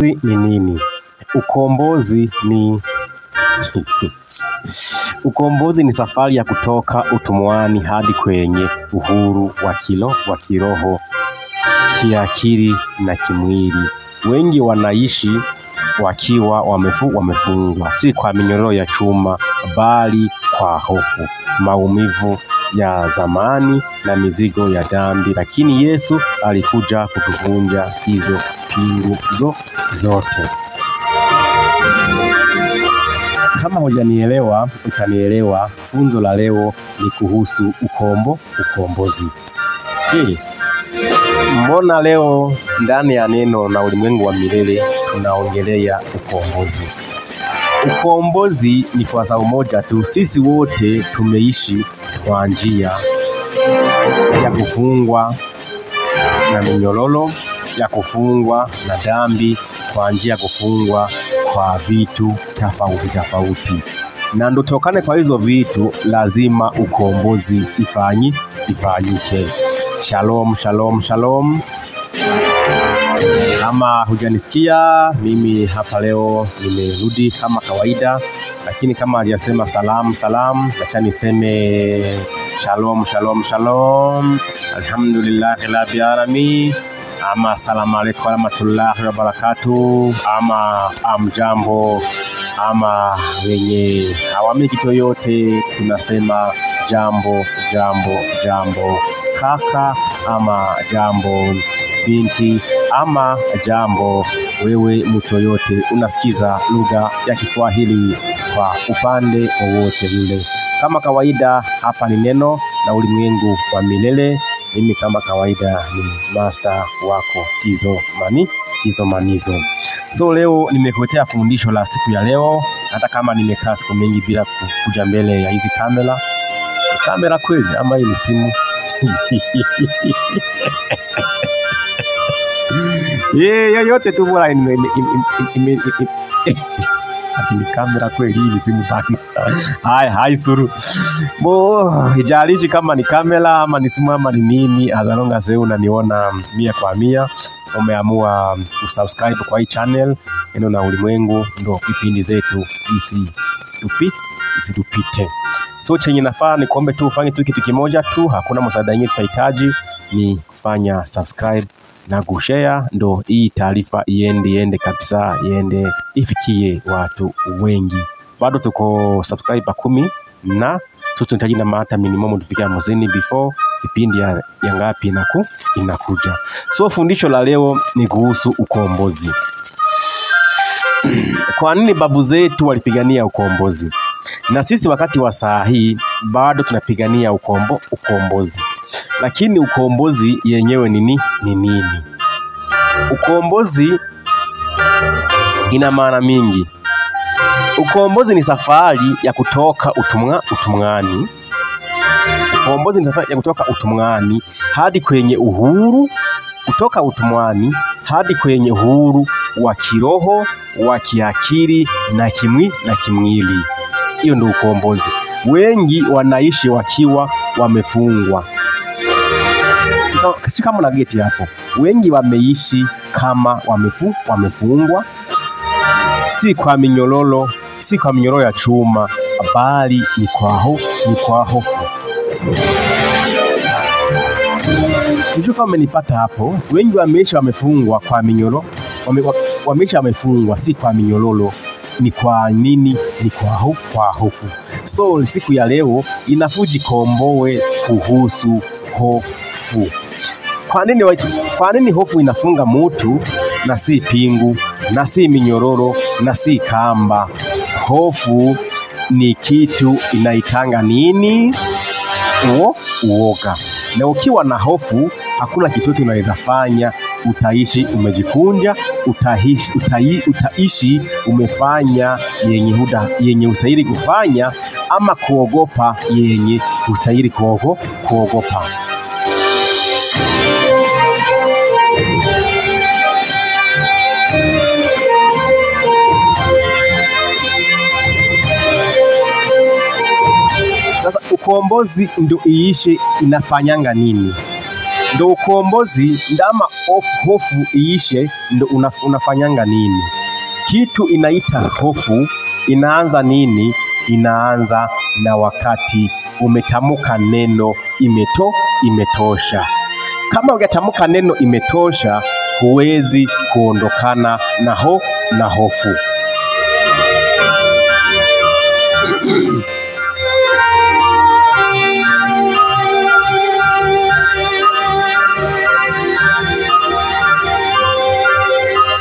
Ni nini? Ukombozi ni safari ya kutoka utumwani hadi kwenye uhuru wa kiroho, kiakili na kimwili. Wengi wanaishi wakiwa wamefungwa, si kwa minyororo ya chuma, bali kwa hofu, maumivu ya zamani na mizigo ya dhambi. Lakini Yesu alikuja kutuvunja hizo pingu zote. Kama hujanielewa, utanielewa. Funzo la leo ni kuhusu ukombozi. Je, mbona leo ndani ya neno na ulimwengu wa milele tunaongelea ukombozi? Ukombozi ni kwa sababu moja tu, sisi wote tumeishi kwa njia ya kufungwa na minyororo, ya kufungwa na dhambi, kwa njia ya kufungwa kwa vitu tofauti. Na ndo tokane kwa hizo vitu lazima ukombozi ifanyike. Shalom. Kama hujanisikia, mimi hapa leo nimerudi kama kawaida, lakini kama hajasema salam, acha niseme shalom. Alhamdulillahi rabbil alamin. Ama asalamu alaykum warahmatullahi wabarakatuh. Ama amjambo, ama wenye hawamini kitu yote tunasema jambo. Kaka, ama jambo binti, ama jambo wewe mtu yote unasikiza lugha ya Kiswahili kwa upande wowote ule. Kama kawaida, hapa ni neno na ulimwengu wa milele. Mimi kama kawaida ni master wako Kizo Manizo. So leo nimekuletea fundisho la siku ya leo, hata kama nimekaa siku mingi bila kuja mbele ya hizi kamera kweli, ama hii ni simu. Yote tu bora ni kamera kweli, hii ni simu baki. Hai suru. Hijalishi kama ni kamera ama ni simu ama ni nini, as long as unaniona 100%, umeamua usubscribe kwa hii channel, neno na ulimwengu, ndo vipindi zetu isitupite. So chenye nafaa ni kuombe tu ufanye tu kitu kimoja tu, hakuna msaada mwingine tutahitaji, ni kufanya subscribe na kushare, ndo hii taarifa iende kabisa, ifikie watu wengi. Bado tuko subscriber 10 na tunahitaji na hata minimum tufikie 50 before kipindi ya ngapi inakuja. So fundisho la leo ni kuhusu ukombozi. Kwa nini babu zetu walipigania ukombozi? Na sisi wakati wa saa hii bado tunapigania ukombozi. Lakini ukombozi yenyewe ni nini? Ukombozi ina maana mingi. Ukombozi ni safari ya kutoka utumwani. Ukombozi ni safari ya kutoka utumwani hadi kwenye uhuru, kutoka utumwani hadi kwenye uhuru wa kiroho, wa kiakili na kimwili. Hiyo ndio ukombozi. Wengi wanaishi wakiwa wamefungwa. Si kama na geti hapo. Wengi wameishi kama wamefungwa, si kwa minyororo ya chuma, bali ni kwa hofu. Sijui kama umenipata hapo. Wengi wameishi wamefungwa kwa minyororo, wameishi wamefungwa si kwa minyororo. Ni kwa nini? Ni kwa hofu. So siku ya leo inafuji komboe kuhusu hofu. Kwa nini hofu inafunga mtu na si pingu, na si minyororo, na si kamba? Hofu ni kitu inaitanga nini? Uoga. Na ukiwa na hofu, hakuna kitu unaweza fanya. Utaishi umejikunja, utaishi umefanya yenye ustahili kufanya, ama kuogopa yenye ustahili kuogopa. Sasa ukombozi ndio iishe inafanyanga nini? ndo ukombozi, ndama hofu iishe, ndo unafanyanga nini? Kitu inaita hofu inaanza nini? Inaanza na wakati umetamuka neno imetosha. Kama hujatamuka neno imetosha, huwezi kuondokana na hofu.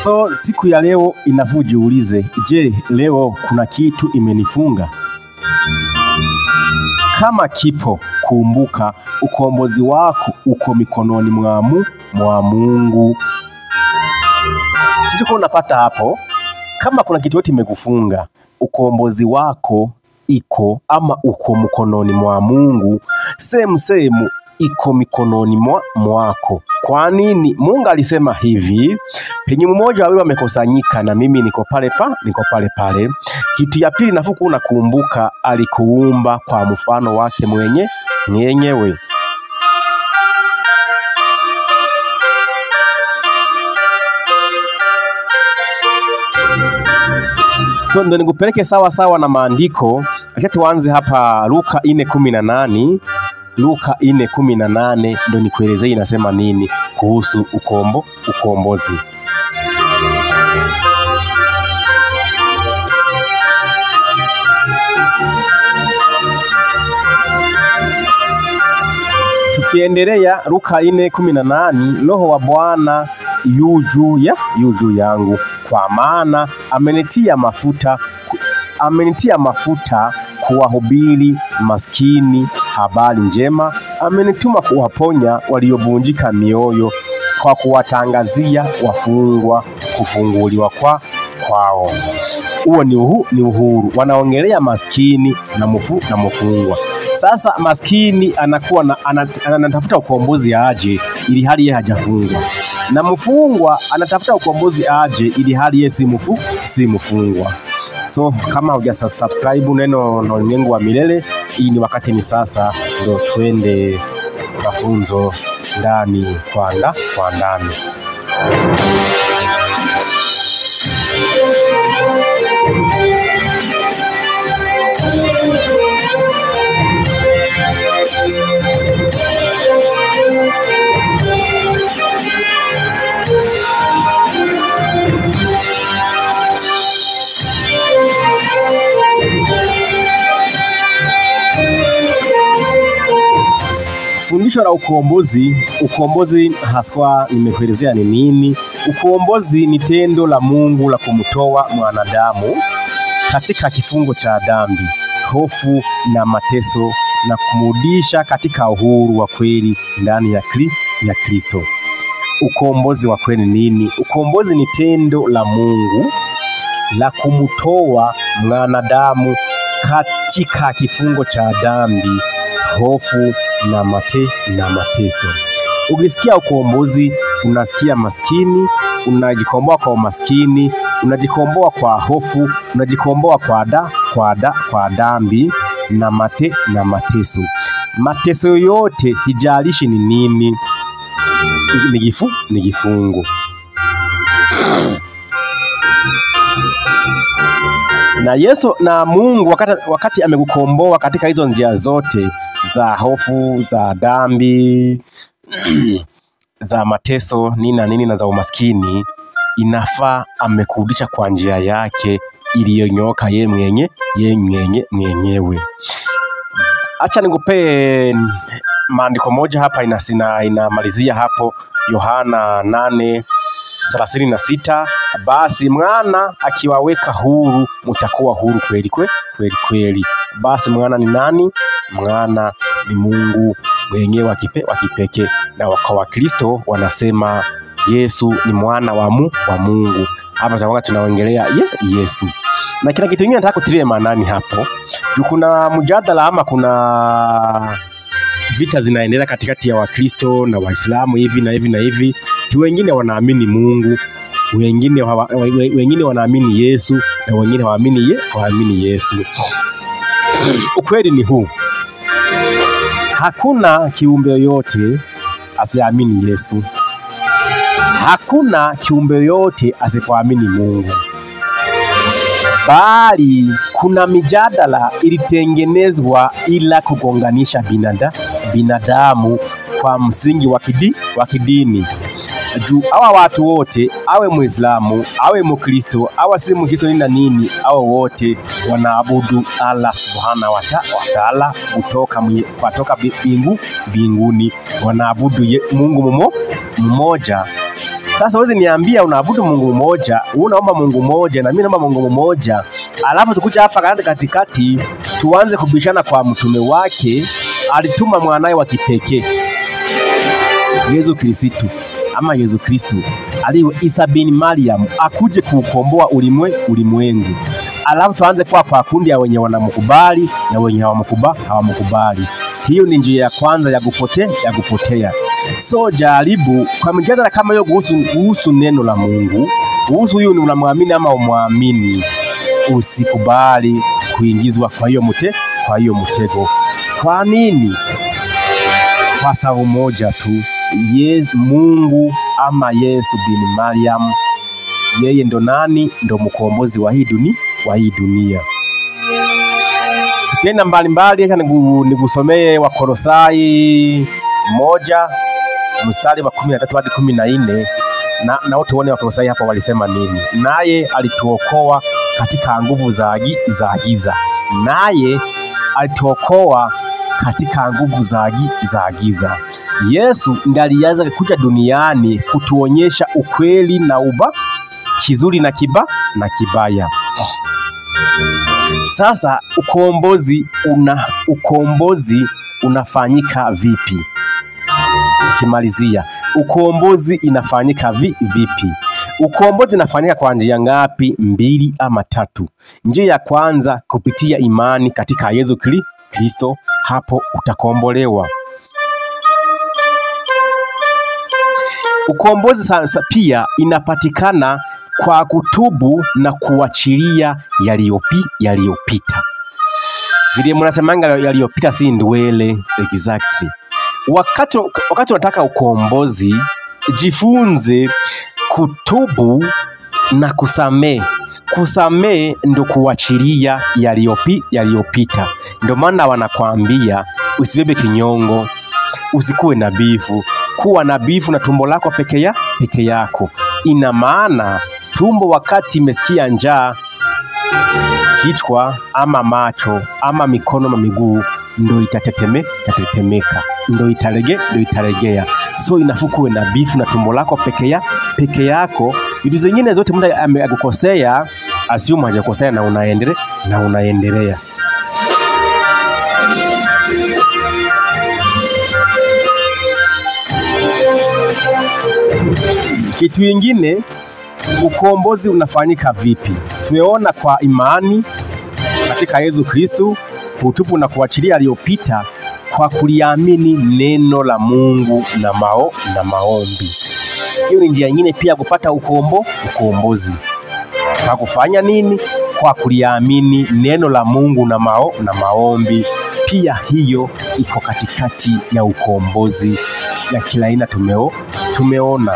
So siku ya leo inavujiulize, je, leo kuna kitu imenifunga? Kama kipo, kumbuka ukombozi wako uko mikononi mwa Mungu. Sisi unapata hapo, kama kuna kitu yote imekufunga, ukombozi wako uko mikononi mwa Mungu. Semu iko mikononi mwako. Kwa nini? Mungu alisema hivi, penye mmoja wawili wamekusanyika na mimi niko pale pale. Kitu ya pili nafuku unakumbuka, alikuumba kwa mfano wake mwenyewe. So ndo nikupeleke sawa na maandiko. Acha tuanze hapa Luka 4:18. Luka 4:18 ndo nikuelezea inasema nini kuhusu ukombozi. Tukiendelea Luka 4:18, Roho wa Bwana yu juu yangu, kwa maana amenitia mafuta kuwahubiri maskini habari njema, amenituma kuwaponya waliovunjika mioyo, kwa kuwatangazia wafungwa kufunguliwa kwao. Huo ni uhuru. Wanaongelea maskini na mfungwa. Sasa maskini anakuwa anatafuta ukombozi aje ili hali yeye hajafungwa, na mfungwa anatafuta ukombozi aje ili hali yeye si mfungwa. So kama hujasubscribe Neno na Ulimwengu wa Milele, hii ni wakati ni sasa, ndo twende mafunzo ndani kwa ndani. Fundisho la ukombozi haswa nimekuelezea ni nini. Ukombozi ni tendo la Mungu la kumtoa mwanadamu katika kifungo cha dhambi, hofu na mateso, na kumrudisha katika uhuru wa kweli ndani ya Kristo. Ukombozi wa kweli nini? Ukombozi ni tendo la Mungu la kumtoa mwanadamu katika kifungo cha dhambi, hofu na mateso. Ukisikia ukombozi, unasikia maskini, unajikomboa kwa umaskini, unajikomboa kwa hofu, unajikomboa kwa dhambi na mateso. Mateso yote hijalishi ni nini, ni kifungo. Na Yesu na Mungu wakati amekukomboa katika hizo njia zote za hofu, za dhambi, za mateso, nini na za umaskini, inafaa amekurudisha kwa njia yake iliyonyooka yeye mwenyewe. Acha nikupe maandiko moja hapa inamalizia hapo, Yohana 8:36. Basi mwana akiwaweka huru, mtakuwa huru kweli. Basi mwana ni nani? Mwana ni Mungu mwenyewe wa kipekee, na kwa Wakristo wanasema Yesu ni mwana wa Mungu. Hapa tunaongelea Yesu. Na kila kitu kingine nataka kutilia maanani hapo. Kuna mjadala ama kuna vita zinaendelea katikati ya Wakristo na Waislamu hivi na hivi. Wengine wanaamini Mungu, wengine wanaamini Yesu, na wengine hawaamini Yesu. Ukweli ni huu: hakuna kiumbe yoyote asiamini Yesu. Hakuna kiumbe yote asipoamini Mungu. Bali kuna mijadala ilitengenezwa ila kugonganisha binadamu kwa msingi wa kidini. Juu hawa watu wote, awe Muislamu, awe Mkristo, awe si Mkristo nina nini, awe wote wanaabudu Allah Subhanahu wa Ta'ala kutoka mbinguni, wanaabudu Mungu mmoja. Sasa wewe niambia unaabudu Mungu mmoja, unaomba Mungu mmoja na mimi naomba Mungu mmoja, alafu tukuja hapa katikati tuanze kubishana kwa mtume wake. Alituma mwanae wa kipekee Yesu Kristo aliwe Isa bin Maryam akuje kuukomboa ulimwengu. Alafu tuanze kwa kundi ya wenye wanamkubali na wenye hawamkubali. Hiyo ni njia ya kwanza ya kupotea. So jaribu kwa mjadala kama hiyo kuhusu neno la Mungu, kuhusu huyu ni unamwamini ama umwamini, usikubali kuingizwa kwa hiyo mtego. Kwa nini? Kwa sababu moja tu, Mungu ama Yesu bin Maryam, yeye ndo nani? Ndo mkombozi wa hii dunia. Tukienda mbalimbali, acha nigusomee Wakolosai 1 mstari wa 13 hadi 14 na wote wone Wakolosai hapa walisema nini. Naye alituokoa katika nguvu za giza. Naye alituokoa katika nguvu za giza. Yesu ndiye alianza kuja duniani kutuonyesha ukweli na kizuri na kibaya. Sasa ukombozi unafanyika vipi? Kimalizia, ukombozi inafanyika vipi? Ukombozi inafanyika kwa njia ngapi? 2 ama 3. Njia ya kwanza, kupitia imani katika Yesu Kristo, hapo utakombolewa. Ukombozi sasa pia inapatikana kwa kutubu na kuachilia yaliyopita. Vile mnasemanga yaliyopita si ndwele exactly. Wakati unataka ukombozi, jifunze kutubu na kusamee. Kusamee ndo kuachilia yaliyopita. Ndio maana wanakuambia usibebe kinyongo, usikuwe na bifu. Kuwa na bifu na tumbo lako peke yako. Ina maana tumbo wakati imesikia njaa, kichwa ama macho ama mikono na miguu ndo itatetemeka, ndo italegea. So inafukuwe na bifu na tumbo lako peke yako. Vitu zingine zote mtu amekukosea, assume hajakosea na unaendelea. Kitu kingine, ukombozi unafanyika vipi? Tumeona kwa imani katika Yesu Kristo, kutubu na kuachilia yaliyopita kwa kuliamini neno la Mungu na maombi. Hiyo ni njia nyingine pia kupata ukombozi. Kwa kufanya nini? Kwa kuliamini neno la Mungu na maombi. Pia hiyo iko katikati ya ukombozi ya kila aina tumeona.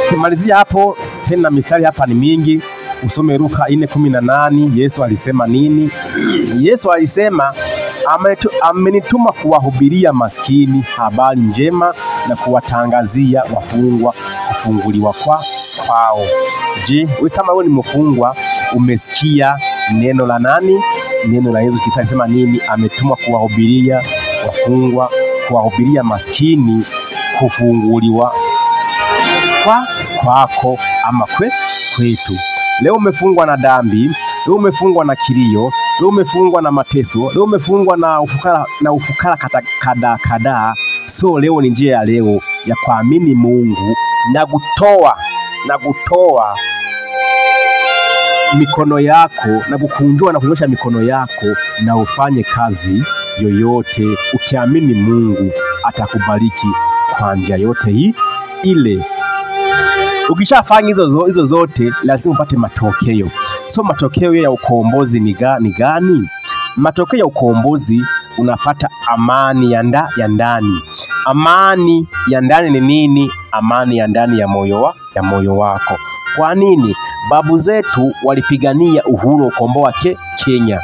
Kumalizia hapo, tena mistari hapa ni mingi. Usome Luka 4:18. Yesu alisema nini? Yesu alisema amenituma kuwahubiria maskini habari njema na kuwatangazia wafungwa kufunguliwa kwao. Je, wewe kama wewe ni mfungwa, umesikia neno la nani? Neno la Yesu Kristo. Alisema nini? Ametuma kuwahubiria wafungwa, kuwahubiria maskini kufunguliwa kwako ama kwetu. Leo umefungwa na dhambi, leo umefungwa na kilio, leo umefungwa na mateso, leo umefungwa na ufukara kada. So leo ni njia ya leo ya kuamini Mungu na kutoa mikono yako na kukunjua na kunyosha mikono yako na ufanye kazi yoyote. Ukiamini Mungu atakubariki kwa njia yote ile. Ukishafanya hizo zote, lazima upate matokeo. So matokeo ya ukombozi ni gani? Matokeo ya ukombozi, unapata amani ya ndani. Amani ya ndani ni nini? Amani ya ndani ya moyo wako. Kwa nini? Babu zetu walipigania uhuru ukomboa Kenya.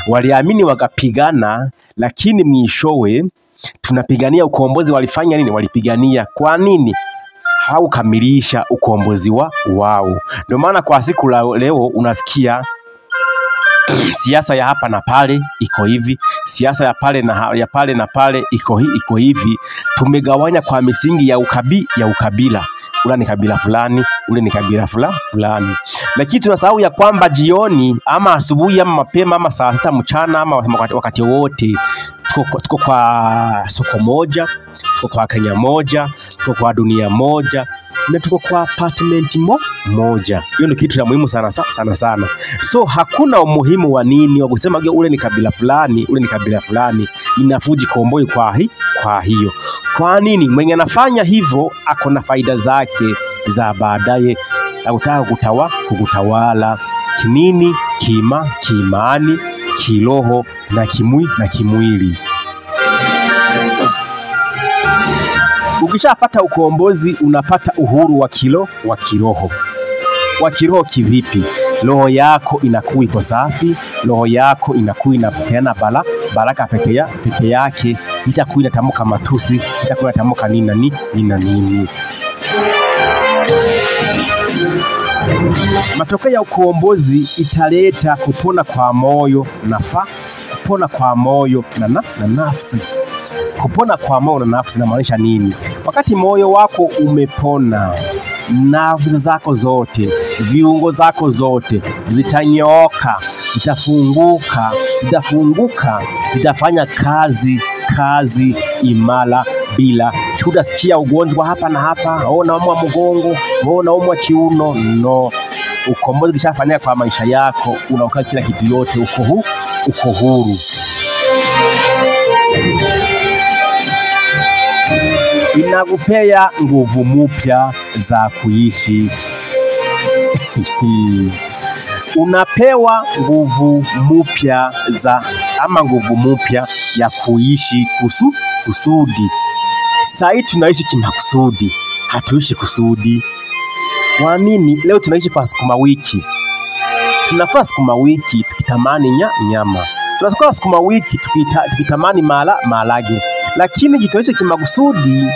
Waliamini wakapigana, lakini mwishowe tunapigania ukombozi. Walifanya nini? Walipigania. Kwa nini? Haukamilisha ukombozi wao. Ndio maana kwa siku leo unasikia siasa ya hapa na pale iko hivi, siasa ya pale na pale iko hivi. Tumegawanya kwa misingi ya ukabila. Ule ni kabila fulani, ule ni kabila fulani. Lakini tunasahau ya kwamba jioni ama asubuhi ama mapema ama saa 6 mchana ama wakati wote tuko kwa soko moja, tuko kwa Kenya moja, tuko kwa dunia moja, na tuko kwa apartment moja. Hiyo ndio kitu cha muhimu sana. So hakuna umuhimu wa nini wa kusema ule ni kabila fulani, ule ni kabila fulani. Inafuji komboi kwa hiyo. Kwa nini? Mwenye anafanya hivyo ako na faida zake za baadaye, anataka kukutawala kinini, kiimani, kiroho na kimwili. Ukishapata ukombozi unapata uhuru wa kiroho. Wa kiroho kivipi? Roho yako inakuwa iko safi, roho yako inakuwa inapeana baraka peke yake, itakuwa inatamka matusi, itakuwa inatamka nini. Matokeo ya ukombozi italeta kupona kwa moyo kupona kwa moyo na nafsi. Kupona kwa moyo na nafsi inamaanisha nini? Wakati moyo wako umepona, nafsi zako zote, viungo zako zote zitanyooka, zitafunguka, zitafanya kazi imara bila kudasikia ugonjwa hapa na hapa, naumwa mgongo, naumwa kiuno. No, ukombozi kishafanyika kwa maisha yako, unaokaa kila kitu yote, uko huru. Inakupea nguvu mpya za kuishi. Unapewa nguvu mpya ya kuishi kusudi. Sasa tunaishi kimakusudi, hatuishi kusudi. Kwa nini? Leo tunaishi kwa sukuma wiki. Tunafaa sukuma wiki tukitamani nyama. Tunafaa sukuma wiki tukitamani maharage. Lakini jitoeshe kimakusudi,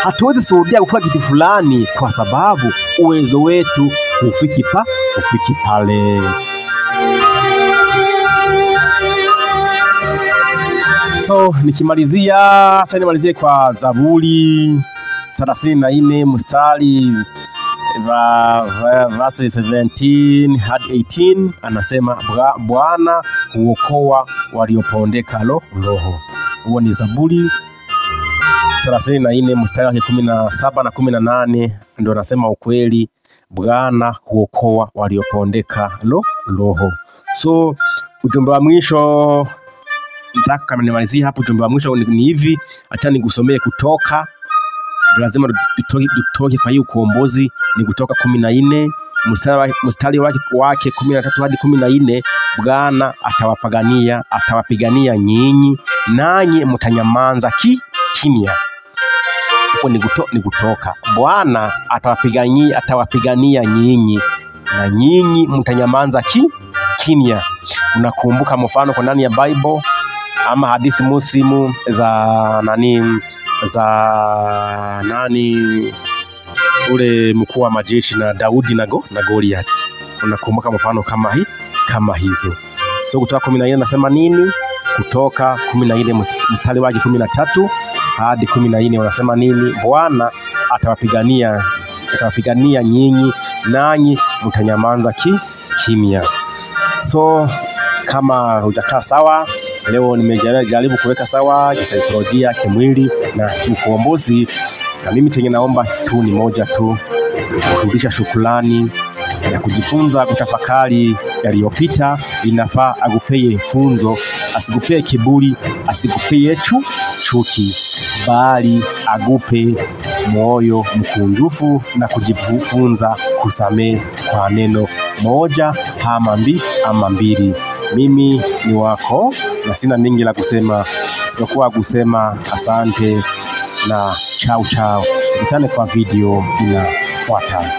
hatuwezi suhudia kufanya kitu fulani kwa sababu uwezo wetu ufiki pale. So nimalizie kwa Zaburi 34 mstari verse 17 hadi 18. Anasema Bwana huokoa waliopondeka roho. Huo ni Zaburi 34 mstari wa 17 na 18. Ndio nasema ukweli, Bwana huokoa waliopondeka roho. So ujumbe wa mwisho nataka kama nimalizie hapo, ujumbe wa mwisho ni hivi. Acha nikusomee Kutoka. Lazima tutoke kwa hiyo ukombozi. Ni Kutoka 14 mstari wake 13 hadi 14. Bwana atawapigania nyinyi, nanyi mtanyamaza kimya. Hapo ni Kutoka. Bwana atawapigania nyinyi, na nyinyi mtanyamaza kimya. Unakumbuka mfano kwa ndani ya Bible ama hadithi Muslimu za ule mkuu wa majeshi na Daudi na Goliath. Unakumbuka mfano kama hizo. So Kutoka 14 nasema nini? Kutoka 14 mstari wake 13 hadi 14 wanasema nini? Bwana atawapigania nyinyi, nanyi mtanyamaza kimya. So kama hujakaa sawa, leo nimejaribu kuweka sawa kisaikolojia, kimwili na ukombozi. Na mimi chenye naomba tu ni moja tu, kurudisha shukrani ya kujifunza, kutafakari yaliyopita. Inafaa agupeye funzo, asikupee kiburi, asikupee chuki, bali agupe moyo mkunjufu na kujifunza kusamehe kwa neno moja ama mbili. Mimi ni wako na sina mingi la kusema isipokuwa kusema asante na chao chao. Tukutane kwa video inafuata.